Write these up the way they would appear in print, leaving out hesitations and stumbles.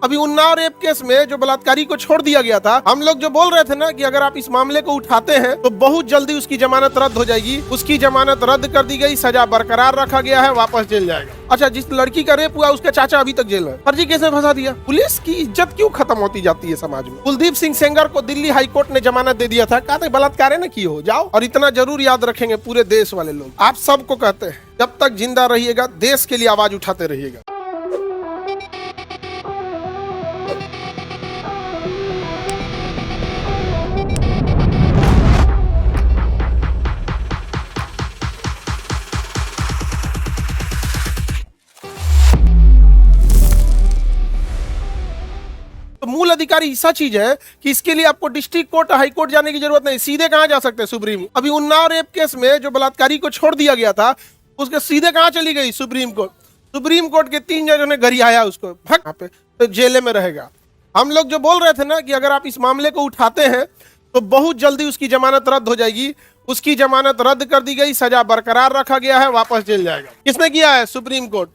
अभी Unnao rape case में जो बलात्कारी को छोड़ दिया गया था, हम लोग जो बोल रहे थे ना कि अगर आप इस मामले को उठाते हैं तो बहुत जल्दी उसकी जमानत रद्द हो जाएगी। उसकी जमानत रद्द कर दी गई, सजा बरकरार रखा गया है, वापस जेल जाएगा। अच्छा, जिस लड़की का रेप हुआ उसका चाचा अभी तक जेल में, फर्जी केस में फंसा दिया। पुलिस की इज्जत क्यों खत्म होती जाती है समाज में। कुलदीप सिंह सेंगर को दिल्ली हाई कोर्ट ने जमानत दे दिया था, कहा था बलात्कार है ना किए हो, जाओ। और इतना जरूर याद रखेंगे पूरे देश वाले लोग, आप सबको कहते हैं जब तक जिंदा रहिएगा देश के लिए आवाज उठाते रहिएगा। तो मूल अधिकारी ऐसा चीज है कि इसके लिए आपको डिस्ट्रिक्ट कोर्ट, हाई कोर्ट जाने की जरूरत नहीं, सीधे कहां जा सकते हैं, सुप्रीम। अभी उन्नाव रेप केस में जो बलात्कारी को छोड़ दिया गया था, उसके सीधे कहां चली गई, सुप्रीम कोर्ट। सुप्रीम कोर्ट के 3 जजों ने गरियाया उसको, भग पे तो जेल में रहेगा। हम लोग जो बोल रहे थे ना कि अगर आप इस मामले को उठाते हैं तो बहुत जल्दी उसकी जमानत रद्द हो जाएगी। उसकी जमानत रद्द कर दी गई, सजा बरकरार रखा गया है, वापस जेल जाएगा। किसने किया है, सुप्रीम कोर्ट।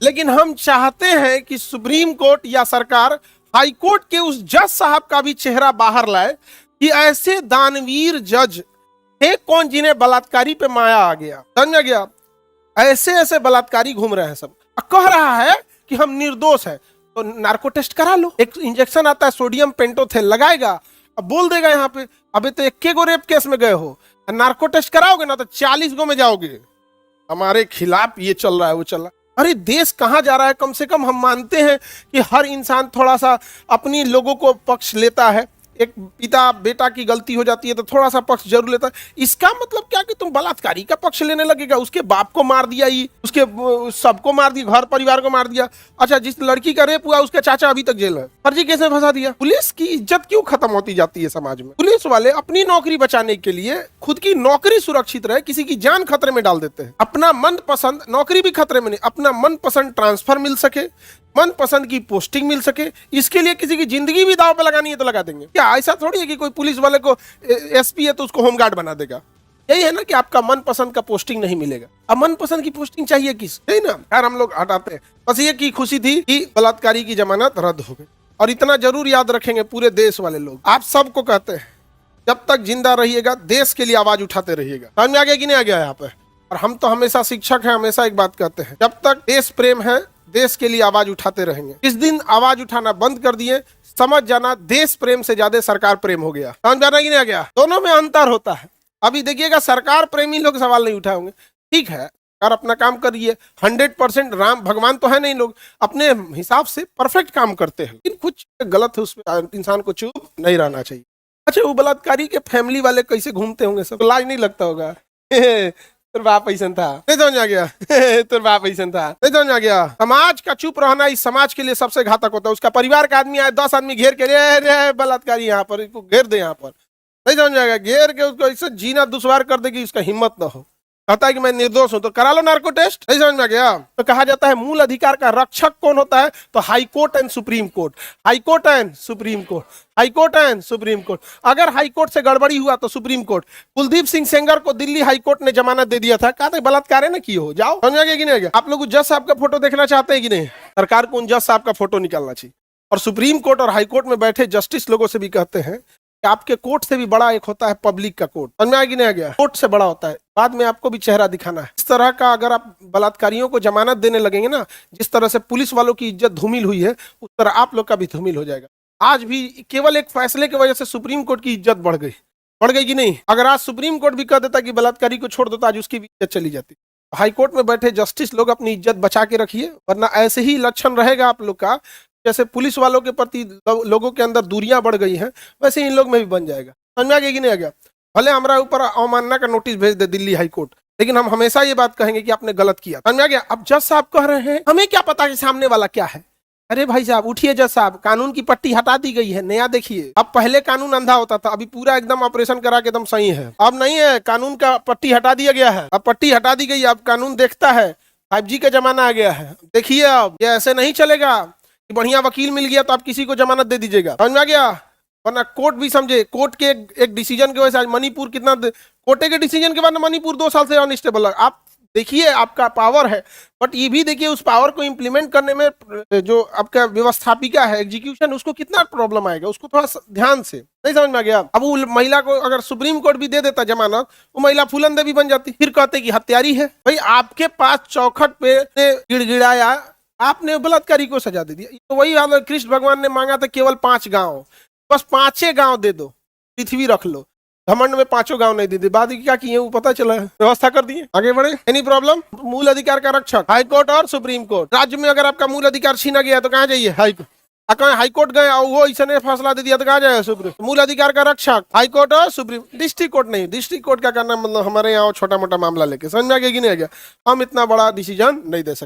लेकिन हम चाहते हैं कि सुप्रीम कोर्ट या सरकार हाई कोर्ट के उस जज साहब का भी चेहरा बाहर लाए कि ऐसे दानवीर जज थे कौन जिन्हें बलात्कारी पे माया आ गया, समझ गया। ऐसे ऐसे बलात्कारी घूम रहे हैं सब, कह रहा है कि हम निर्दोष हैं, तो नार्को टेस्ट करा लो। एक इंजेक्शन आता है सोडियम पेंटोथेल, लगाएगा, अब बोल देगा यहाँ पे अबे तो 21 गो रेप केस में गए हो, नार्को टेस्ट कराओगे ना तो 40 गो में जाओगे। हमारे खिलाफ ये चल रहा है, वो चल रहा है। अरे देश कहां जा रहा है। कम से कम हम मानते हैं कि हर इंसान थोड़ा सा अपनी लोगों को पक्ष लेता है। एक पिता बेटा की गलती हो जाती है तो थोड़ा सा पक्ष जरूर लेता है। इसका मतलब क्या कि तुम बलात्कारी का पक्ष लेने लगेगा। उसके बाप को मार दिया, ही उसके सबको मार दिया, घर परिवार को मार दिया। अच्छा, जिस लड़की का रेप हुआ उसका चाचा अभी तक जेल है, फर्जी केस में फंसा दिया। पुलिस की इज्जत क्यों खत्म होती जाती है समाज में। पुलिस वाले अपनी नौकरी बचाने के लिए खुद की नौकरी सुरक्षित रहे, किसी की जान खतरे में डाल देते हैं। अपना मनपसंद नौकरी भी खतरे में नहीं, अपना मनपसंद ट्रांसफर मिल सके, मनपसंद की पोस्टिंग मिल सके, इसके लिए किसी की जिंदगी भी दांव पे लगानी है तो लगा देंगे। क्या ऐसा थोड़ी है कि कोई पुलिस वाले को एसपी है तो उसको होमगार्ड बना देगा। यही है ना कि आपका मनपसंद का पोस्टिंग नहीं मिलेगा। अब मनपसंद की पोस्टिंग चाहिए किस, है ना। यार हम लोग हटाते हैं, बस ये की खुशी थी कि बलात्कारी की जमानत रद्द हो गई। और इतना जरूर याद रखेंगे पूरे देश वाले लोग, आप सबको कहते हैं जब तक जिंदा रहिएगा देश के लिए आवाज उठाते रहिएगा। समझ में आ गया कि नहीं आ गया यहाँ पे। और हम तो हमेशा शिक्षक हैं, हमेशा एक बात कहते हैं, जब तक देश प्रेम है देश के लिए आवाज उठाते रहेंगे। इस दिन आवाज उठाना बंद कर दिए, समझ जाना देश प्रेम से ज्यादा सरकार प्रेम हो गया। समझ जाना कि नहीं आ गया। दोनों में अंतर होता है। अभी देखिएगा सरकार प्रेमी लोग सवाल नहीं उठाएंगे, ठीक है यार अपना काम करिए। 100% राम भगवान तो है नहीं, लोग अपने हिसाब से परफेक्ट काम करते हैं, लेकिन कुछ गलत है उसमें इंसान को चुप नहीं रहना चाहिए। अच्छा, वो बलात्कारी के फैमिली वाले कैसे घूमते होंगे, सब लाज नहीं लगता होगा। तेरे बाप ऐसा था, नहीं समझ आ गया। तेरे बाप ऐसा था, नहीं समझ आ गया। समाज का चुप रहना इस समाज के लिए सबसे घातक होता है। उसका परिवार का आदमी आए, 10 आदमी घेर के रे बलात्कारी यहाँ पर, इसको घेर दे यहाँ पर, नहीं समझ आएगा, घेर के उसको ऐसे जीना दुश्वार कर दे कि उसका हिम्मत ना हो। कहता है कि मैं निर्दोष हूं तो करा लो नार्को टेस्ट, नहीं समझ में आ गया। तो कहा जाता है मूल अधिकार का रक्षक कौन होता है, तो high court and supreme court, high court and supreme court, high court and supreme court. अगर हाई कोर्ट से गड़बड़ी हुआ तो सुप्रीम कोर्ट। कुलदीप सिंह सेंगर को दिल्ली हाई कोर्ट ने जमानत दे दिया था, कहा था बलात्कार है ना किए हो, जाओ। समझ गया कि नहीं आ गया। आप लोग जज साहब का फोटो देखना चाहते हैं कि नहीं, सरकार को उन जज साहब का फोटो निकालना चाहिए। और सुप्रीम कोर्ट और हाई कोर्ट में बैठे जस्टिस लोगों से भी कहते हैं कि आपके कोर्ट से भी बड़ा एक होता है पब्लिक का कोर्ट। समझ में आ गया गया, कोर्ट से बड़ा होता है, बाद में आपको भी चेहरा दिखाना है। इस तरह का अगर आप बलात्कारियों को जमानत देने लगेंगे ना, जिस तरह से पुलिस वालों की इज्जत धूमिल हुई है उस तरह आप लोग का भी धूमिल हो जाएगा। आज भी केवल एक फैसले की वजह से सुप्रीम कोर्ट की इज्जत बढ़ गई कि नहीं। अगर आज सुप्रीम कोर्ट भी कह देता कि बलात्कारी को छोड़ देता, आज उसकी भी इज्जत चली जाती। हाई कोर्ट में बैठे जस्टिस लोग अपनी इज्जत बचा के रखिए, वरना ऐसे ही लक्षण रहेगा आप लोग का। जैसे पुलिस वालों के प्रति लोगों के अंदर दूरियां बढ़ गई हैं, वैसे इन लोग में भी बन जाएगा। समझ में आ गया कि नहीं आ गया। भले हमारा ऊपर अवमानना का नोटिस भेज दे दिल्ली हाई कोर्ट, लेकिन हम हमेशा ये बात कहेंगे कि आपने गलत किया। समझ में आ गया। अब जज साहब कह रहे हैं हमें क्या पता कि सामने वाला क्या है। अरे भाई साहब उठिए जज साहब, कानून की पट्टी हटा दी गई है, नया देखिए। अब पहले कानून अंधा होता था, अभी पूरा एकदम ऑपरेशन करा के एकदम सही है। अब नहीं है, कानून का पट्टी हटा दिया गया है। अब पट्टी हटा दी गई, अब कानून देखता है। 5G का जमाना आ गया है। देखिए अब ये ऐसे नहीं चलेगा कि बढ़िया वकील मिल गया तो आप किसी को जमानत दे दीजिएगा। समझ में आ गया। वरना कोर्ट भी समझे, कोर्ट के एक डिसीजन की वजह से आज मणिपुर कितना, कोर्ट के डिसीजन के बाद मणिपुर 2 साल से अनस्टेबल है। आप देखिए आपका पावर है, बट ये भी देखिए उस पावर को इम्प्लीमेंट करने में जो आपका व्यवस्थापिका है, एग्जीक्यूशन, उसको कितना प्रॉब्लम आएगा, उसको थोड़ा ध्यान से नहीं समझ में आ गया। अब वो महिला को अगर सुप्रीम कोर्ट भी दे देता जमानत, वो महिला फूलन देवी बन जाती, फिर कहते कि हत्यारी है। भाई आपके पास चौखट पे गिड़गिड़ाया, आपने बलात्कारी को सजा दे दिया। तो वही हाल कृष्ण भगवान ने मांगा था केवल 5 गांव, बस 5 गांव दे दो, पृथ्वी रख लो। घमंड में 5 गांव नहीं दे बाद क्या किए वो पता चला है, व्यवस्था कर दिए, आगे बढ़े। Any problem? मूल अधिकार का रक्षक हाई कोर्ट और सुप्रीम कोर्ट। राज्य में अगर आपका मूल अधिकार छीना गया तो कहाँ जाइए? हाई कोर्ट गए और वो ऐसा फैसला दे दिया तो कहाँ जाए? सुप्रीम। मूल अधिकार का रक्षक हाई कोर्ट और सुप्रीम, डिस्ट्रिक्ट कोर्ट नहीं। डिस्ट्रिक्ट कोर्ट का करना मतलब हमारे यहाँ छोटा मोटा मामला लेके, समझ में आ गया कि नहीं आ गया? हम इतना बड़ा डिसीजन नहीं दे सकते।